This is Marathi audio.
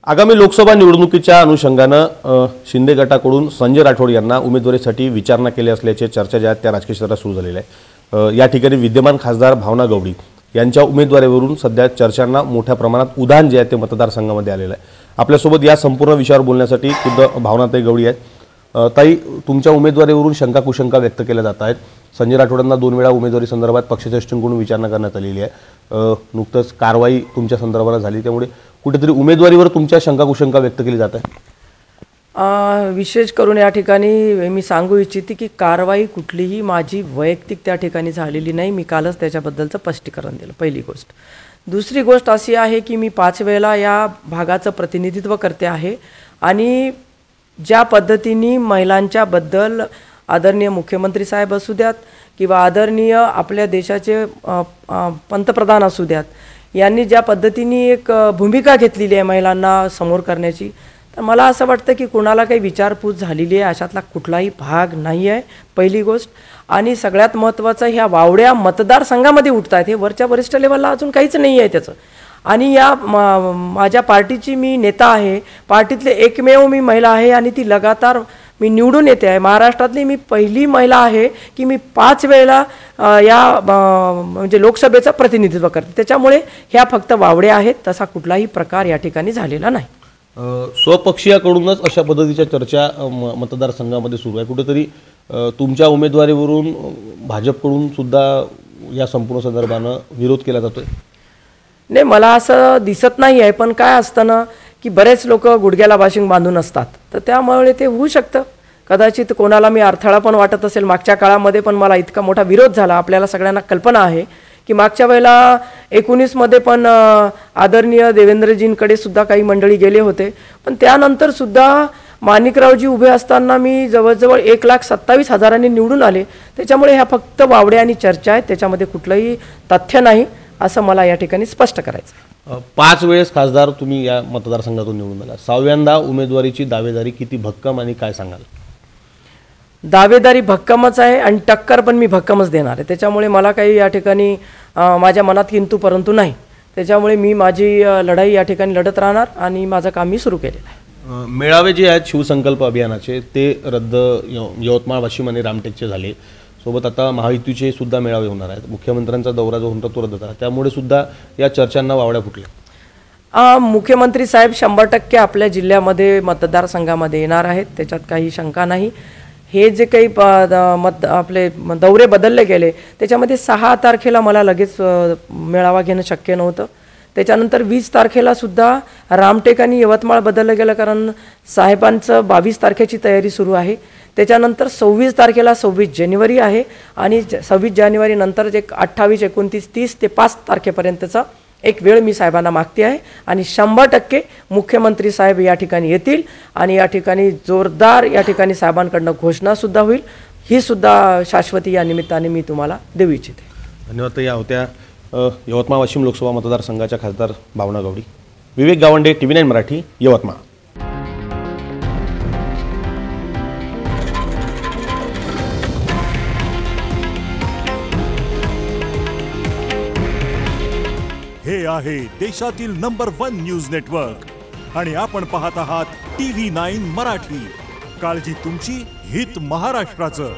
आगामी लोकसभा निवडणुकीच्या अनुषंगाने शिंदे गटाकडून संजय राठोड यांना उमेदवारीसाठी विचारणा केली असल्याची चर्चा ज्या त्या राजकीय क्षेत्रात सुरू झालेली आहे। या ठिकाणी विद्यमान खासदार भावना गवळी यांच्या उमेदवारीवरून सध्या चर्चांना मोठ्या प्रमाणात उधाण जे आहे ते मतदारसंघामध्ये आलेलं आहे। आपल्यासोबत या संपूर्ण विषयावर बोलण्यासाठी खुद्द भावनाताई गवळी आहेत। ताई, तुमच्या उमेदवारीवरून शंका कुशंका व्यक्त केल्या जात आहेत। संजय राठोडांना 2 वेळा उमेदवारी संदर्भात पक्षाच्या दृष्टिकोनातून विचारणा करण्यात आलेली आहे। नुकतंच कारवाई तुमच्या संदर्भात झाली, त्यामुळे कुठेतरी उमेदवारीवर तुमच्या शंका कुशंका व्यक्त केली जात आहे। विशेष करून या ठिकाणी मी सांगू इच्छिते की कारवाई कुठलीही माझी वैयक्तिक त्या ठिकाणी झालेली नाही। मी कालच त्याच्याबद्दलचं स्पष्टीकरण दिलं, पहिली गोष्ट। दुसरी गोष्ट अशी आहे की मी 5 वेळा या भागाचं प्रतिनिधित्व करते आहे आणि ज्या पद्धतीने महिलांच्या बद्दल आदरणीय मुख्यमंत्री साहेब असू द्यात किंवा आदरणीय आपल्या देशाचे पंतप्रधान असू द्यात, यांनी ज्या पद्धतीने एक भूमिका घेतलेली आहे महिलांना समोर करण्याची, तर मला असं वाटतं की कोणाला काही विचारपूस झालेली आहे अशातला कुठलाही भाग नाही आहे, पहिली गोष्ट। आणि सगळ्यात महत्त्वाचं, ह्या वावड्या मतदारसंघामध्ये उठत आहेत, हे वरच्या वरिष्ठ लेवलला अजून काहीच नाही आहे त्याचं। आणि या माझ्या पार्टीची मी नेता आहे, पार्टीतले एकमेव मी महिला आहे आणि ती लगातार मी निवडून येते आहे। महाराष्ट्रातली मी पहिली महिला आहे की मी 5 वेळा या म्हणजे लोकसभेचं प्रतिनिधित्व करते। त्याच्यामुळे ह्या फक्त वावड्या आहेत, तसा कुठलाही प्रकार या ठिकाणी झालेला नाही। स्वपक्षीयाकडूनच अशा पद्धतीच्या चर्चा मतदारसंघामध्ये सुरू आहे। कुठेतरी तुमच्या उमेदवारीवरून भाजपकडून सुद्धा या संपूर्ण संदर्भानं विरोध केला जातोय? नाही, मला असं दिसत नाही आहे, पण काय असतं ना की बरेच लोक गुडघ्याला बाशिंग बांधून असतात, तर त्यामुळे ते होऊ शकतं। कदाचित कोणाला मी अडथळा पण वाटत असेल। मागच्या काळामध्ये पण मला इतका मोठा विरोध झाला, आपल्याला सगळ्यांना कल्पना आहे की मागच्या वेळेला 19 मध्ये पण आदरणीय देवेंद्रजींकडे सुद्धा काही मंडळी गेले होते, पण त्यानंतर सुद्धा माणिकरावजी उभे असताना मी जवळजवळ 1,27,000 निवडून आले। त्याच्यामुळे ह्या फक्त वावड्या आणि चर्चा आहेत, त्याच्यामध्ये कुठलंही तथ्य नाही असं मला या ठिकाणी स्पष्ट करायचं। 5 वेळेस खासदार तुम्ही या मतदारसंघातून निवडून आला, 6व्यांदा उमेदवारीची दावेदारी किती भक्कम आणि काय सांगाल? दावेदारी भक्कमच आहे आणि टक्कर पण मी भक्कमच देणार आहे। त्याच्यामुळे मला काही या ठिकाणी माझ्या मनात किंतु परंतु नाही। त्याच्यामुळे मी माझी लढाई या ठिकाणी लढत राहणार आणि माझं काम मी सुरू केलेलं आहे। मेळावे जे आहेत शिवसंकल्प अभियानाचे ते रद्द यवतमाळ, वाशिम आणि रामटेकचे झाले। सोबत आता महायुतीचे सुद्धा मेळावे होणार आहेत। मुख्यमंत्र्यांचा दौरा जो होता तो रद्द झाला, त्यामुळे सुद्धा या चर्चांना वावड्या फुटल्या। मुख्यमंत्री साहेब 100% आपल्या जिल्ह्यामध्ये मतदारसंघामध्ये येणार आहेत, त्याच्यात काही शंका नाही। हे जे काही आपले दौरे बदलले गेले त्याच्यामध्ये 6 तारखेला मला लगेच मेळावा घेणं शक्य नव्हतं। त्याच्यानंतर 20 तारखेला सुद्धा रामटेक आणि यवतमाळ बदललं गेलं, कारण साहेबांचं 22 तारखेची तयारी सुरू आहे। त्याच्यानंतर 26 तारखेला 26 जानेवारी आहे आणि 26 जानेवारी नंतर एक 28, 29, 30 ते 5 तारखेपर्यंतचा एक वेळ मी साहेबांना मागते आहे आणि 100% मुख्यमंत्री साहेब या ठिकाणी येतील आणि या ठिकाणी जोरदार या ठिकाणी साहेबांकडनं घोषणासुद्धा होईल। ही सुद्धा शाश्वती या निमित्ताने मी तुम्हाला देऊ इच्छिते। धन्यवाद। या होत्या यवतमाळ वाशिम लोकसभा मतदारसंघाच्या खासदार भावना गवळी। विवेक गावंडे, TV9 मराठी, यवतमाळ। हे आहे देशातील नंबर 1 न्यूज नेटवर्क आणि आपण पाहत आहात TV9 मराठी। काळजी तुमची, हित महाराष्ट्राचं।